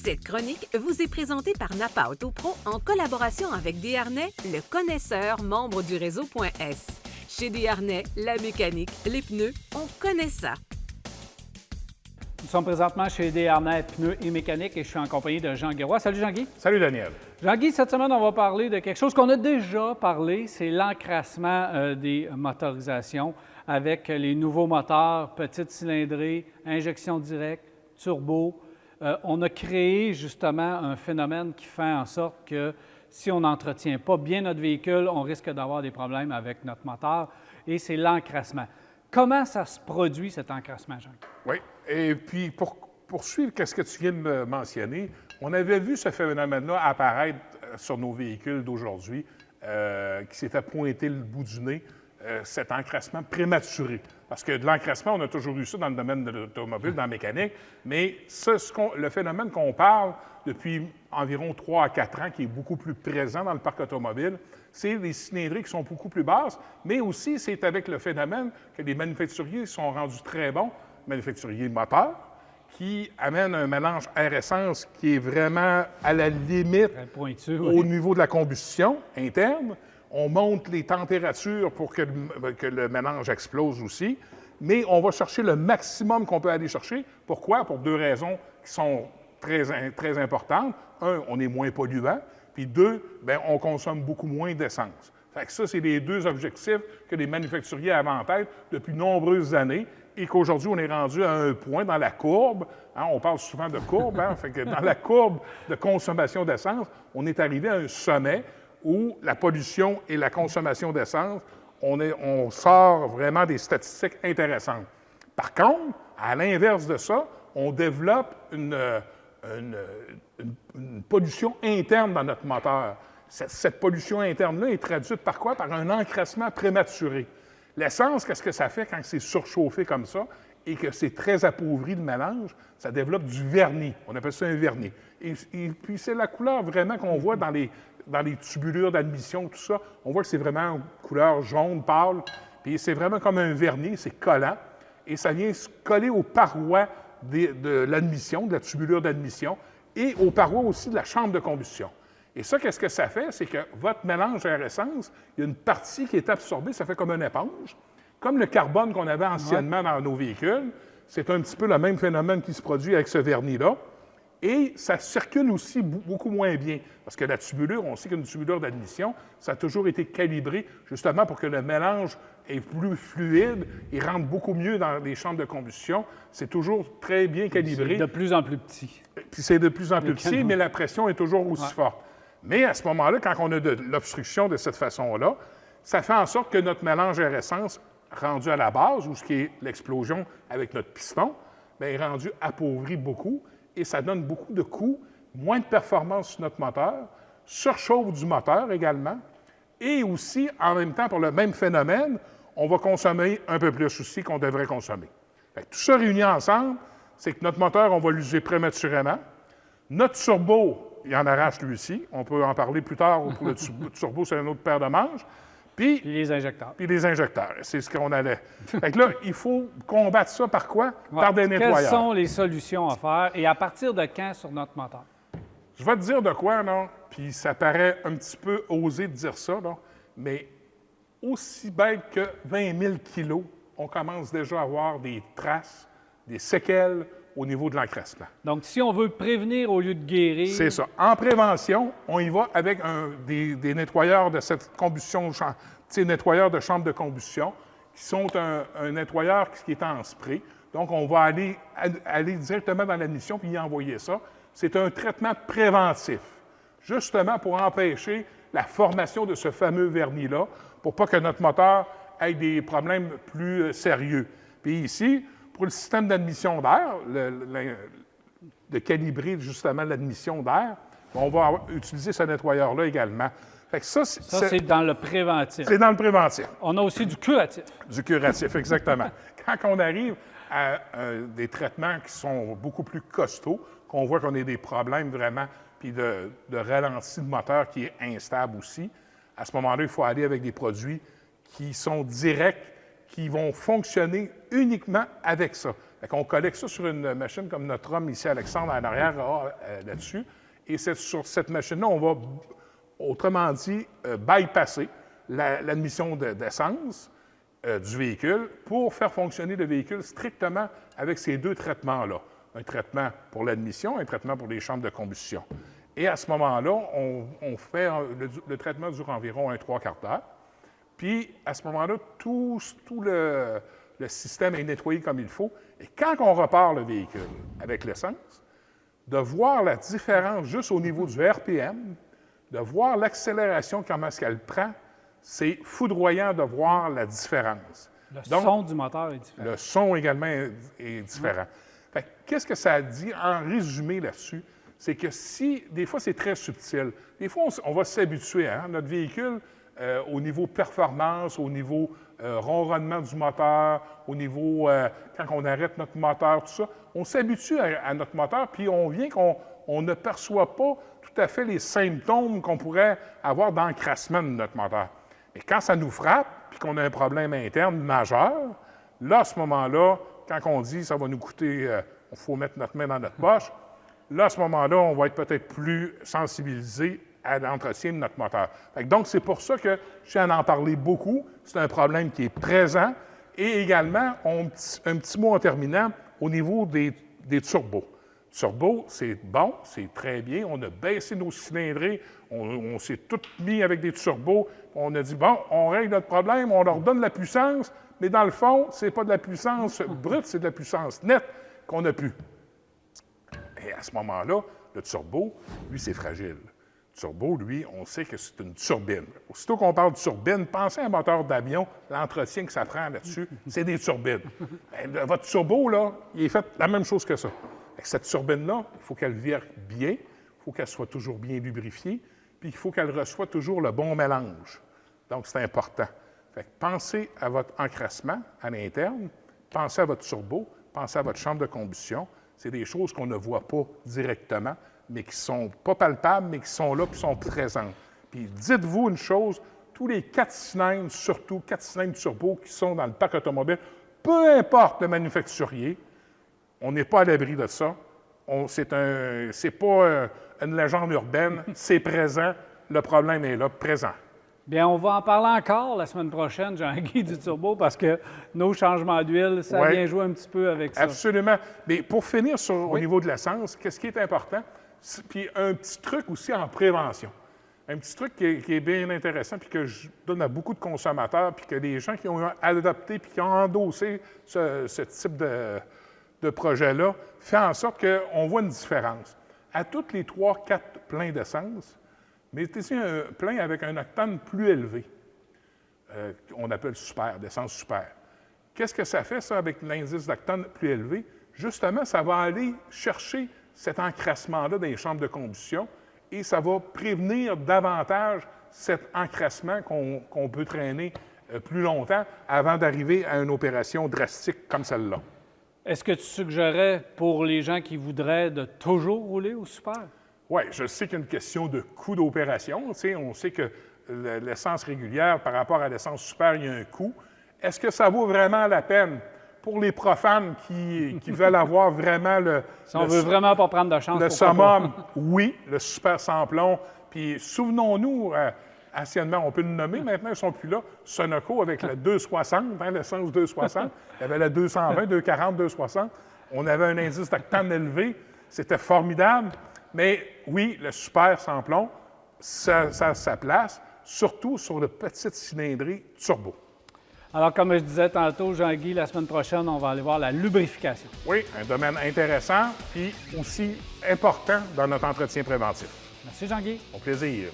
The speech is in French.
Cette chronique vous est présentée par Napa Auto Pro en collaboration avec Desharnais, le connaisseur membre du réseau.s. Chez Desharnais, la mécanique, les pneus, on connaît ça. Nous sommes présentement chez Desharnais Pneus et Mécanique et je suis en compagnie de Jean Guéroy. Salut Jean-Guy. Salut Daniel. Jean-Guy, cette semaine, on va parler de quelque chose qu'on a déjà parlé, c'est l'encrassement des motorisations avec les nouveaux moteurs, petite cylindrée, injection directe, turbo. On a créé justement un phénomène qui fait en sorte que si on n'entretient pas bien notre véhicule, on risque d'avoir des problèmes avec notre moteur et c'est l'encrassement. Comment ça se produit, cet encrassement, Jean? Oui, et puis pour poursuivre ce que tu viens de me mentionner, on avait vu ce phénomène-là apparaître sur nos véhicules d'aujourd'hui, qui s'était pointé le bout du nez, cet encrassement prématuré. Parce que de l'encrassement, on a toujours eu ça dans le domaine de l'automobile, dans la mécanique, mais le phénomène qu'on parle depuis environ 3 à 4 ans, qui est beaucoup plus présent dans le parc automobile, c'est les cylindrées qui sont beaucoup plus basses, mais aussi c'est avec le phénomène que les manufacturiers sont rendus très bons, manufacturiers moteurs, qui amènent un mélange air-essence qui est vraiment à la limite pointu, au niveau de la combustion interne. On monte les températures pour que le mélange explose aussi, mais on va chercher le maximum qu'on peut aller chercher. Pourquoi? Pour 2 raisons qui sont très importantes. 1, on est moins polluant, puis 2, bien, on consomme beaucoup moins d'essence. Fait que ça, c'est les 2 objectifs que les manufacturiers avaient en tête depuis de nombreuses années et qu'aujourd'hui, on est rendu à un point dans la courbe. Hein, on parle souvent de courbe, hein, fait que dans la courbe de consommation d'essence, on est arrivé à un sommet où la pollution et la consommation d'essence, on sort vraiment des statistiques intéressantes. Par contre, à l'inverse de ça, on développe une pollution interne dans notre moteur. Cette pollution interne-là est traduite par quoi? Par un encrassement prématuré. L'essence, qu'est-ce que ça fait quand c'est surchauffé comme ça et que c'est très appauvri le mélange? Ça développe du vernis. On appelle ça un vernis. Et puis, c'est la couleur vraiment qu'on voit dans les tubulures d'admission, tout ça. On voit que c'est vraiment une couleur jaune pâle. Puis, c'est vraiment comme un vernis, c'est collant. Et ça vient se coller aux parois de l'admission, de la tubulure d'admission, et aux parois aussi de la chambre de combustion. Et ça, qu'est-ce que ça fait? C'est que votre mélange air-essence, il y a une partie qui est absorbée, ça fait comme une éponge, comme le carbone qu'on avait anciennement dans nos véhicules. C'est un petit peu le même phénomène qui se produit avec ce vernis-là. Et ça circule aussi beaucoup moins bien, parce que la tubulure, on sait qu'une tubulure d'admission, ça a toujours été calibré justement pour que le mélange est plus fluide et rentre beaucoup mieux dans les chambres de combustion. C'est toujours très bien calibré. C'est de plus en plus petit. Puis c'est de plus en plus petit, mais la pression est toujours aussi forte. Mais à ce moment-là, quand on a de l'obstruction de cette façon-là, ça fait en sorte que notre mélange air-essence, rendu à la base, ou ce qui est l'explosion avec notre piston, bien, est rendu appauvri beaucoup et ça donne beaucoup de coûts, moins de performance sur notre moteur, surchauffe du moteur également, et aussi, en même temps, pour le même phénomène, on va consommer un peu plus aussi qu'on devrait consommer. Fait que tout ça réuni ensemble, c'est que notre moteur, on va l'user prématurément. Notre turbo, il en arrache lui aussi. On peut en parler plus tard pour le turbo, c'est une autre paire de manches. Puis les injecteurs. Puis les injecteurs, c'est ce qu'on allait. Fait que là, il faut combattre ça par quoi? Par des nettoyeurs. Quelles sont les solutions à faire et à partir de quand sur notre moteur? Je vais te dire de quoi, non? Puis ça paraît un petit peu osé de dire ça, non? Mais aussi bête que 20 000 kilos, on commence déjà à avoir des traces, des séquelles au niveau de l'encrassement. Donc, si on veut prévenir au lieu de guérir... C'est ça. En prévention, on y va avec des nettoyeurs de cette combustion, nettoyeurs de chambre de combustion, qui sont un nettoyeur qui est en spray. Donc, on va aller directement dans l'admission puis y envoyer ça. C'est un traitement préventif, justement pour empêcher la formation de ce fameux vernis-là, pour pas que notre moteur ait des problèmes plus sérieux. Puis ici, pour le système d'admission d'air, de calibrer justement l'admission d'air, on va utiliser ce nettoyeur-là également. Fait que ça, c'est dans le préventif. C'est dans le préventif. On a aussi du curatif. Du curatif, exactement. Quand on arrive à des traitements qui sont beaucoup plus costauds, qu'on voit qu'on a des problèmes vraiment, puis de ralenti de moteur qui est instable aussi, à ce moment-là, il faut aller avec des produits qui sont directs, qui vont fonctionner uniquement avec ça. Fait qu'on collecte ça sur une machine comme notre homme ici, Alexandre, en arrière, là-dessus. Et sur cette machine-là, on va, autrement dit, bypasser l'admission d'essence du véhicule pour faire fonctionner le véhicule strictement avec ces deux traitements-là. Un traitement pour l'admission, un traitement pour les chambres de combustion. Et à ce moment-là, on fait le traitement dure environ un 3/4 d'heure. Puis, à ce moment-là, tout le système est nettoyé comme il faut. Et quand on repart le véhicule avec l'essence, de voir la différence juste au niveau du RPM, de voir l'accélération, comment est-ce qu'elle prend, c'est foudroyant de voir la différence. Le son du moteur est différent. Le son également est différent. Qu'est-ce que ça dit en résumé là-dessus? C'est que des fois, c'est très subtil. Des fois, on va s'habituer, hein? Notre véhicule, au niveau performance, au niveau ronronnement du moteur, au niveau quand on arrête notre moteur, tout ça, on s'habitue à notre moteur, puis on vient qu'on ne perçoit pas tout à fait les symptômes qu'on pourrait avoir d'encrassement de notre moteur. Mais quand ça nous frappe, puis qu'on a un problème interne majeur, là, à ce moment-là, quand on dit ça va nous coûter, il faut mettre notre main dans notre poche, là, à ce moment-là, on va être peut-être plus sensibilisé à l'entretien de notre moteur. Donc, c'est pour ça que je viens d'en parler beaucoup. C'est un problème qui est présent. Et également, un petit mot en terminant, au niveau des turbos. Turbo, c'est bon, c'est très bien. On a baissé nos cylindrées, on s'est tout mis avec des turbos. On a dit, bon, on règle notre problème, on leur donne la puissance, mais dans le fond, ce n'est pas de la puissance brute, c'est de la puissance nette qu'on n'a plus. Et à ce moment-là, le turbo, lui, c'est fragile. Le turbo, lui, on sait que c'est une turbine. Aussitôt qu'on parle de turbine, pensez à un moteur d'avion, l'entretien que ça prend là-dessus, c'est des turbines. Bien, votre turbo, là, il est fait la même chose que ça. Cette turbine-là, il faut qu'elle vire bien, il faut qu'elle soit toujours bien lubrifiée, puis il faut qu'elle reçoive toujours le bon mélange. Donc, c'est important. Fait que pensez à votre encrassement à l'interne, pensez à votre turbo, pensez à votre chambre de combustion. C'est des choses qu'on ne voit pas directement, mais qui ne sont pas palpables, mais qui sont là, qui sont présentes. Puis dites-vous une chose, tous les 4 cylindres, surtout 4 cylindres turbo qui sont dans le parc automobile, peu importe le manufacturier, on n'est pas à l'abri de ça. C'est pas une légende urbaine, c'est présent, le problème est là, présent. Bien, on va en parler encore la semaine prochaine, Jean-Guy, du turbo, parce que nos changements d'huile, ça vient jouer un petit peu avec ça. Absolument. Mais pour finir au niveau de l'essence, qu'est-ce qui est important? Puis un petit truc aussi en prévention. Un petit truc qui est bien intéressant, puis que je donne à beaucoup de consommateurs, puis que les gens qui ont adopté, puis qui ont endossé ce type de projet-là, fait en sorte qu'on voit une différence. À toutes les 3-4 pleins d'essence, mettez-y un plein avec un octane plus élevé, on appelle super, d'essence super. Qu'est-ce que ça fait, ça, avec l'indice d'octane plus élevé? Justement, ça va aller chercher cet encrassement-là dans les chambres de combustion et ça va prévenir davantage cet encrassement qu'on peut traîner plus longtemps avant d'arriver à une opération drastique comme celle-là. Est-ce que tu suggérais pour les gens qui voudraient de toujours rouler au super? Oui, je sais qu'il y a une question de coût d'opération. On sait que l'essence régulière, par rapport à l'essence super, il y a un coût. Est-ce que ça vaut vraiment la peine pour les profanes qui veulent avoir vraiment si on veut vraiment pas prendre de chance, le summum? Oui, le super sans plomb. Puis souvenons-nous, anciennement, on peut le nommer, maintenant ils ne sont plus là, Sunoco avec la 260, l'essence 260, il y avait la 220, 240, 260. On avait un indice d'octane élevé, c'était formidable. Mais oui, le super sans plomb, ça a sa place, surtout sur le petite cylindrée turbo. Alors, comme je disais tantôt, Jean-Guy, la semaine prochaine, on va aller voir la lubrification. Oui, un domaine intéressant, puis aussi important dans notre entretien préventif. Merci, Jean-Guy. Au plaisir.